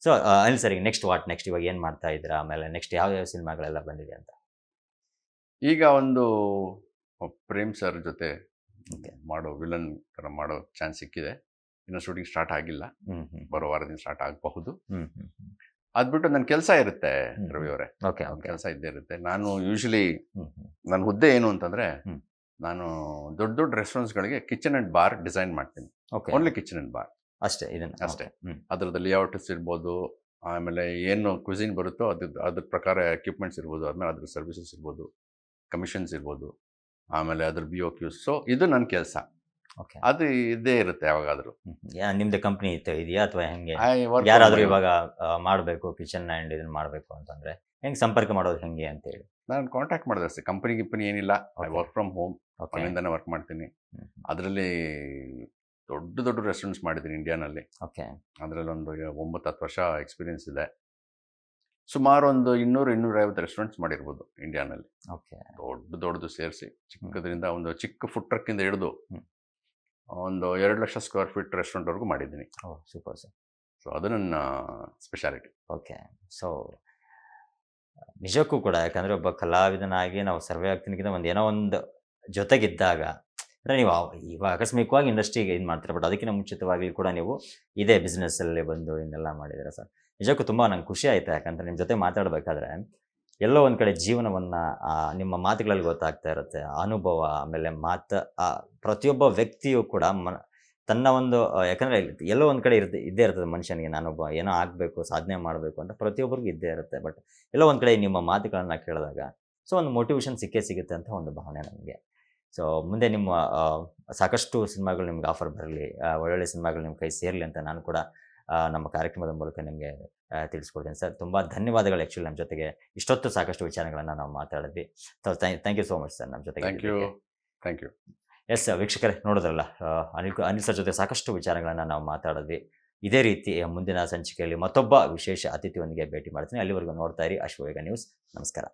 So Anil sir, ಈಗ next ಇವಾಗ ಏನು ಮಾಡ್ತಾ ಇದ್ದೀರಾ? ಆಮೇಲೆ ನೆಕ್ಸ್ಟ್ ಯಾವ ಸಿನಿಮಾಗಳೆಲ್ಲ ಬಂದಿದೆ ಅಂತ? ಈಗ ಒಂದು ಪ್ರೇಮ್ ಸರ್ ಜೊತೆ Okay. ಮಾಡೋ ವಿಲನ್ ಥರ ಮಾಡೋ ಚಾನ್ಸ್ ಸಿಕ್ಕಿದೆ. ಇನ್ನು ಶೂಟಿಂಗ್ ಸ್ಟಾರ್ಟ್ ಆಗಿಲ್ಲ, ಬರೋ ವಾರದಿಂದ ಸ್ಟಾರ್ಟ್ ಆಗಬಹುದು. ಅದ್ಬಿಟ್ಟು ನನ್ನ ಕೆಲಸ ಇರುತ್ತೆ ರವಿ ಅವರೇ, ಓಕೆ ಕೆಲಸ ಇದ್ದೇ ಇರುತ್ತೆ. ನಾನು ಯೂಶಲಿ ನನ್ನ ಹುದ್ದೆ ಏನು ಅಂತಂದ್ರೆ, ನಾನು ದೊಡ್ಡ ದೊಡ್ಡ ರೆಸ್ಟೋರೆಂಟ್ಸ್ಗಳಿಗೆ ಕಿಚನ್ ಅಂಡ್ ಬಾರ್ ಡಿಸೈನ್ ಮಾಡ್ತೀನಿ. ಓನ್ಲಿ ಕಿಚನ್ ಅಂಡ್ ಬಾರ್ ಅಷ್ಟೇ. ಅಷ್ಟೇ. ಅದ್ರದ್ದು ಲೇಔಟ್ಸ್ ಇರ್ಬೋದು, ಆಮೇಲೆ ಏನು ಕ್ವಿಸಿನ್ ಬರುತ್ತೋ ಅದ್ರ ಪ್ರಕಾರ ಎಕ್ವಿಪ್ಮೆಂಟ್ಸ್ ಇರ್ಬೋದು, ಆದ್ಮೇಲೆ ಅದ್ರ ಸರ್ವಿಸಸ್ ಇರ್ಬೋದು, ಕಮಿಷನ್ಸ್ ಇರ್ಬೋದು, ಆಮೇಲೆ ಅದ್ರ BOQs. ಸೊ ಇದು ನನ್ನ ಕೆಲಸ. ಅದು ಇದ್ದೇ ಇರುತ್ತೆ ಯಾವಾಗಾದ್ರೂ. ನಿಮ್ದು ಕಂಪ್ನಿ ಇದೆಯಾ ಅಥವಾ ಹೆಂಗೆ? ಯಾರಾದ್ರೂ ಇವಾಗ ಮಾಡಬೇಕು ಕಿಚನ್ ಆ್ಯಂಡ್ ಇದನ್ನ ಮಾಡಬೇಕು ಅಂತಂದ್ರೆ ಹೆಂಗೆ ಸಂಪರ್ಕ ಮಾಡೋದು ಹೆಂಗೆ ಅಂತ ಹೇಳಿ? ನಾನು ಕಾಂಟ್ಯಾಕ್ಟ್ ಮಾಡೋದು ಅಷ್ಟೇ. ಕಂಪನಿ ಏನಿಲ್ಲ. ಐ ವರ್ಕ್ ಫ್ರಮ್ ಹೋಮ್, ಮನೆಯಿಂದನೇ ವರ್ಕ್ ಮಾಡ್ತೀನಿ. ಅದರಲ್ಲಿ ದೊಡ್ಡ ದೊಡ್ಡ ರೆಸ್ಟೋರೆಂಟ್ಸ್ ಮಾಡಿದ್ದೀನಿ ಇಂಡಿಯಾನಲ್ಲಿ. ಅದರಲ್ಲಿ ಒಂದು 9-10 ವರ್ಷ ಎಕ್ಸ್ಪೀರಿಯನ್ಸ್ ಇದೆ. ಸುಮಾರು ಒಂದು 200-250 ರೆಸ್ಟೋರೆಂಟ್ಸ್ ಮಾಡಿರ್ಬೋದು ಇಂಡಿಯಾನಲ್ಲಿ. ದೊಡ್ಡದು ಸೇರಿಸಿ, ಚಿಕ್ಕದ್ರಿಂದ ಒಂದು ಚಿಕ್ಕ ಫುಡ್ ಟ್ರಕ್ಕಿಂದ ಹಿಡಿದು ಒಂದು 2 ಲಕ್ಷ ಸ್ಕ್ವೇರ್ ಫೀಟ್ ರೆಸ್ಟೋರೆಂಟ್ವರೆಗೂ ಮಾಡಿದ್ದೀನಿ. Super sir. ಸೊ ಅದು ನನ್ನ ಸ್ಪೆಷಾಲಿಟಿ. ಸೊ ನಿಜಕ್ಕೂ ಕೂಡ, ಯಾಕಂದರೆ ಒಬ್ಬ ಕಲಾವಿದನಾಗಿ ನಾವು ಸರ್ವೆ ಆಗ್ತೀನಿಗಿಂತ ಏನೋ ಒಂದು ಜೊತೆಗಿದ್ದಾಗ, ಅಂದರೆ ನೀವು ಇವಾಗ ಆಕಸ್ಮಿಕವಾಗಿ ಇಂಡಸ್ಟ್ರಿಗೆ ಇದು ಮಾಡ್ತೀರ, ಬಟ್ ಅದಕ್ಕಿಂತ ಮುಂಚಿತವಾಗಿ ಕೂಡ ನೀವು ಇದೇ ಬಿಸ್ನೆಸ್ಸಲ್ಲಿ ಬಂದು ಇನ್ನೆಲ್ಲ ಮಾಡಿದ್ದೀರ ಸರ್. ನಿಜಕ್ಕೂ ತುಂಬ ನಂಗೆ ಖುಷಿ ಆಯಿತು. ಯಾಕಂದರೆ ನಿಮ್ಮ ಜೊತೆ ಮಾತಾಡಬೇಕಾದ್ರೆ ಎಲ್ಲೋ ಒಂದು ಕಡೆ ಜೀವನವನ್ನು ನಿಮ್ಮ ಮಾತುಗಳಲ್ಲಿ ಗೊತ್ತಾಗ್ತಾ ಇರುತ್ತೆ, ಅನುಭವ. ಆಮೇಲೆ ಪ್ರತಿಯೊಬ್ಬ ವ್ಯಕ್ತಿಯು ಕೂಡ ತನ್ನ ಒಂದು, ಯಾಕಂದರೆ ಎಲ್ಲೋ ಒಂದು ಕಡೆ ಇದ್ದೇ ಇರ್ತದೆ ಮನುಷ್ಯನಿಗೆ, ನಾನೊಬ್ಬ ಏನೋ ಆಗಬೇಕು, ಸಾಧನೆ ಮಾಡಬೇಕು ಅಂತ ಪ್ರತಿಯೊಬ್ಬರಿಗೂ ಇದ್ದೇ ಇರುತ್ತೆ. ಬಟ್ ಎಲ್ಲೋ ಒಂದು ಕಡೆ ನಿಮ್ಮ ಮಾತುಗಳನ್ನು ಕೇಳಿದಾಗ ಸೊ ಒಂದು ಮೋಟಿವೇಶನ್ ಸಿಗುತ್ತೆ ಅಂತ ಒಂದು ಭಾವನೆ ನನಗೆ. ಸೊ ಮುಂದೆ ನಿಮ್ಮ ಸಾಕಷ್ಟು ಸಿನಿಮಾಗಳು ನಿಮ್ಗೆ ಆಫರ್ ಬರಲಿ, ಒಳ್ಳೊಳ್ಳೆ ಸಿನಿಮಾಗಳು ನಿಮ್ಮ ಕೈ ಸೇರಲಿ ಅಂತ ನಾನು ಕೂಡ ನಮ್ಮ ಕಾರ್ಯಕ್ರಮದ ಮೂಲಕ ನಿಮಗೆ ತಿಳಿಸ್ಕೊಡ್ತೀನಿ ಸರ್. ತುಂಬ ಧನ್ಯವಾದಗಳು. ಆ್ಯಕ್ಚುಲಿ ನಮ್ಮ ಜೊತೆಗೆ ಇಷ್ಟೊತ್ತು ಸಾಕಷ್ಟು ವಿಚಾರಗಳನ್ನು ನಾವು ಮಾತಾಡಿದ್ವಿ. So thank you so much sir ನಮ್ಮ ಜೊತೆಗೆ. Thank you. ಎಸ್ ವೀಕ್ಷಕರೇ, ನೋಡಿದ್ರಲ್ಲ, ಅನಿಲ್ ಸರ್ ಜೊತೆ ಸಾಕಷ್ಟು ವಿಚಾರಗಳನ್ನು ನಾವು ಮಾತಾಡಿದ್ವಿ. ಇದೇ ರೀತಿ ಮುಂದಿನ ಸಂಚಿಕೆಯಲ್ಲಿ ಮತ್ತೊಬ್ಬ ವಿಶೇಷ ಅತಿಥಿಯೊಂದಿಗೆ ಭೇಟಿ ಮಾಡ್ತೀನಿ. ಅಲ್ಲಿವರೆಗೂ ನೋಡ್ತಾ ಇರಿ ಅಶ್ವವೇಗ ನ್ಯೂಸ್. ನಮಸ್ಕಾರ.